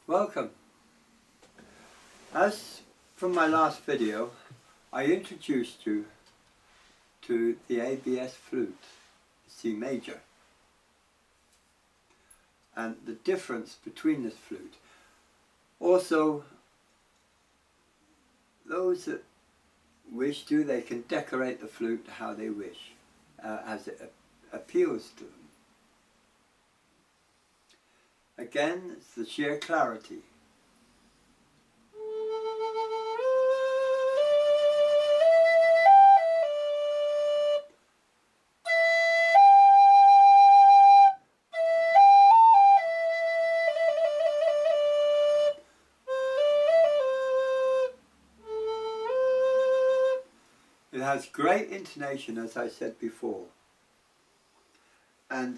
Welcome. As from my last video, I introduced you to the ABS flute, C major, and the difference between this flute. Also, those that wish to, they can decorate the flute how they wish, as it appeals to them. Again, it's the sheer clarity. It has great intonation, as I said before, and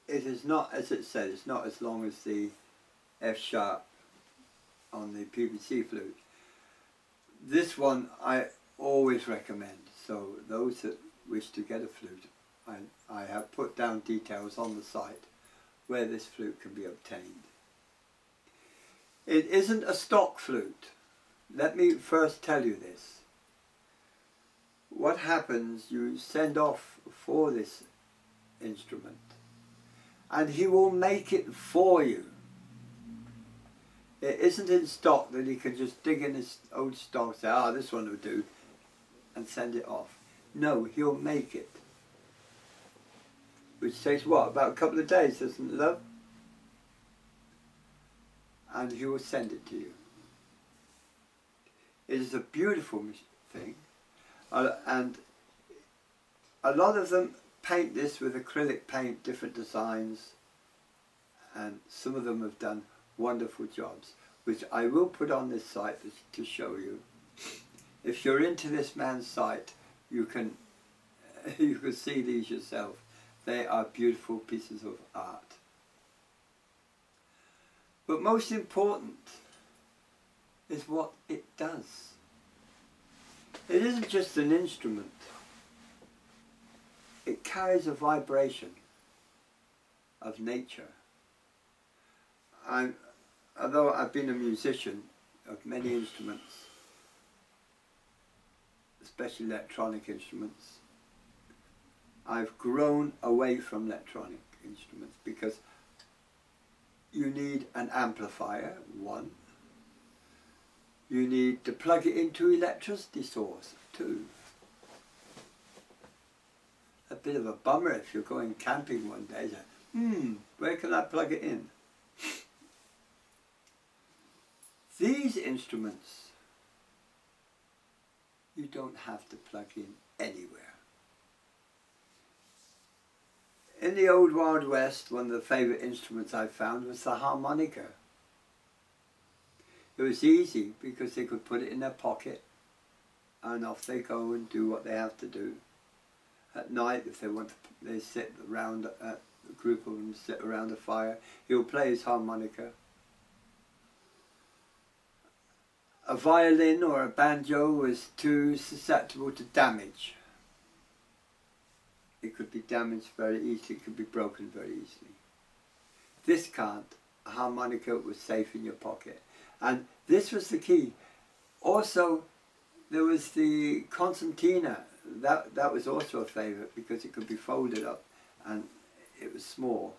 it is not, as it said, it's not as long as the F sharp on the PVC flute. This one I always recommend, so those that wish to get a flute, I have put down details on the site where this flute can be obtained. It isn't a stock flute. Let me first tell you this. What happens, you send off for this instrument and he will make it for you. It isn't in stock that he can just dig in his old stock, say, ah, this one will do, and send it off. No, he'll make it. Which takes what, about a couple of days, doesn't it, love? And he will send it to you. It is a beautiful thing, and a lot of them paint this with acrylic paint, different designs, and some of them have done wonderful jobs, which I will put on this site to show you. If you're into this man's site, you can see these yourself. They are beautiful pieces of art. But most important is what it does. It isn't just an instrument. It carries a vibration of nature. Although I've been a musician of many instruments, especially electronic instruments, I've grown away from electronic instruments because you need an amplifier, one. You need to plug it into electricity source, two. A bit of a bummer if you're going camping one day, where can I plug it in? These instruments, you don't have to plug in anywhere. In the old Wild West, one of the favourite instruments I found was the harmonica. It was easy because they could put it in their pocket and off they go and do what they have to do. At night, if they want to, they sit around, a group of them sit around a fire. He'll play his harmonica. A violin or a banjo was too susceptible to damage. It could be damaged very easily, it could be broken very easily. This can't. A harmonica was safe in your pocket. And this was the key. Also, there was the concertina. That was also a favourite because it could be folded up and it was small.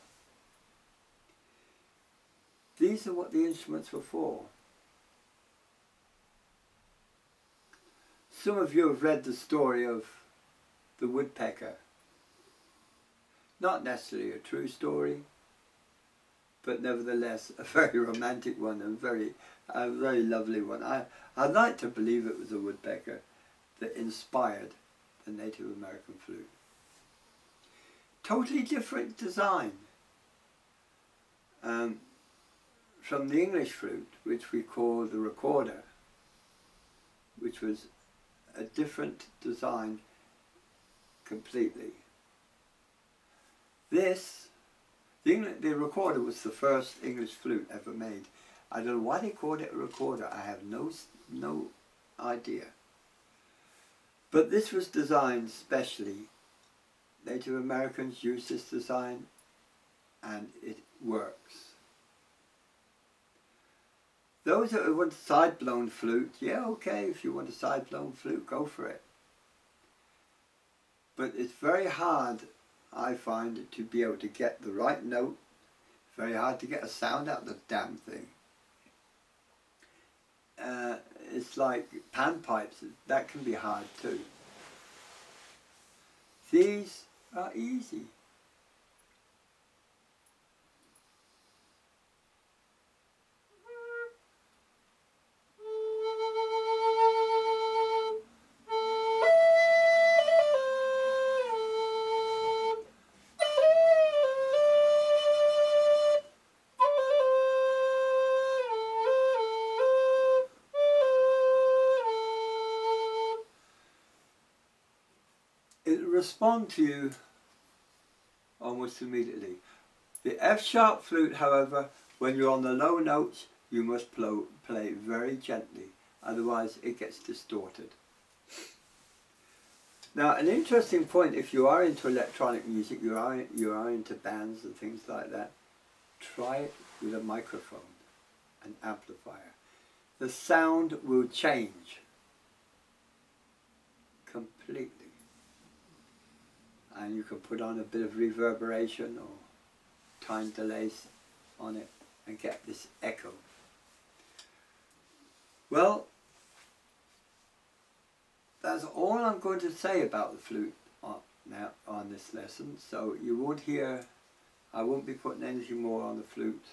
These are what the instruments were for. Some of you have read the story of the woodpecker. Not necessarily a true story, but nevertheless a very romantic one and a very lovely one. I'd like to believe it was a woodpecker that inspired the Native American flute. Totally different design from the English flute, which we call the recorder, which was a different design completely. This, the recorder was the first English flute ever made. I don't know why they called it a recorder. I have no idea. But this was designed specially. Native Americans used this design and it works. Those that want a side-blown flute, yeah, okay, if you want a side-blown flute, go for it. But it's very hard, I find, to be able to get the right note. Very hard to get a sound out of the damn thing. It's like panpipes, that can be hard too. These are easy. It'll respond to you almost immediately. The F-sharp flute, however, when you're on the low notes, you must play very gently, otherwise it gets distorted. Now, an interesting point, if you are into electronic music, you are into bands and things like that, try it with a microphone, an amplifier. The sound will change completely. And you can put on a bit of reverberation or time delays on it and get this echo. Well, that's all I'm going to say about the flute on this lesson. So you won't hear, I won't be putting anything more on the flute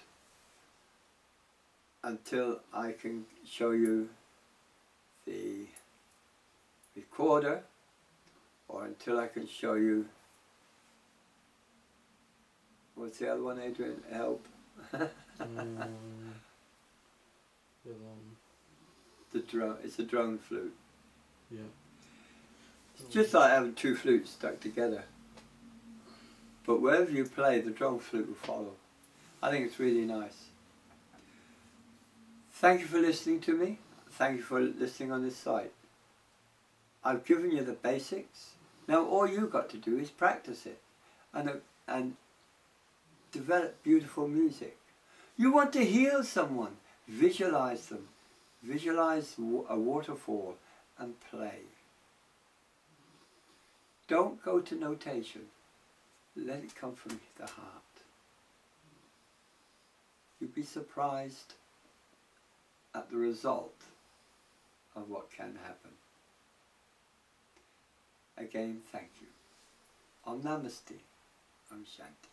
until I can show you the recorder, or until I can show you, what's the other one, Adrian? Help. The drone. It's a drone flute. Yeah. It's just like having two flutes stuck together. But wherever you play, the drone flute will follow. I think it's really nice. Thank you for listening to me. Thank you for listening on this site. I've given you the basics. Now all you've got to do is practice it and develop beautiful music. You want to heal someone, visualize them. Visualize a waterfall and play. Don't go to notation. Let it come from the heart. You'd be surprised at the result of what can happen. Again, thank you. Om Namaste. Om Shanti.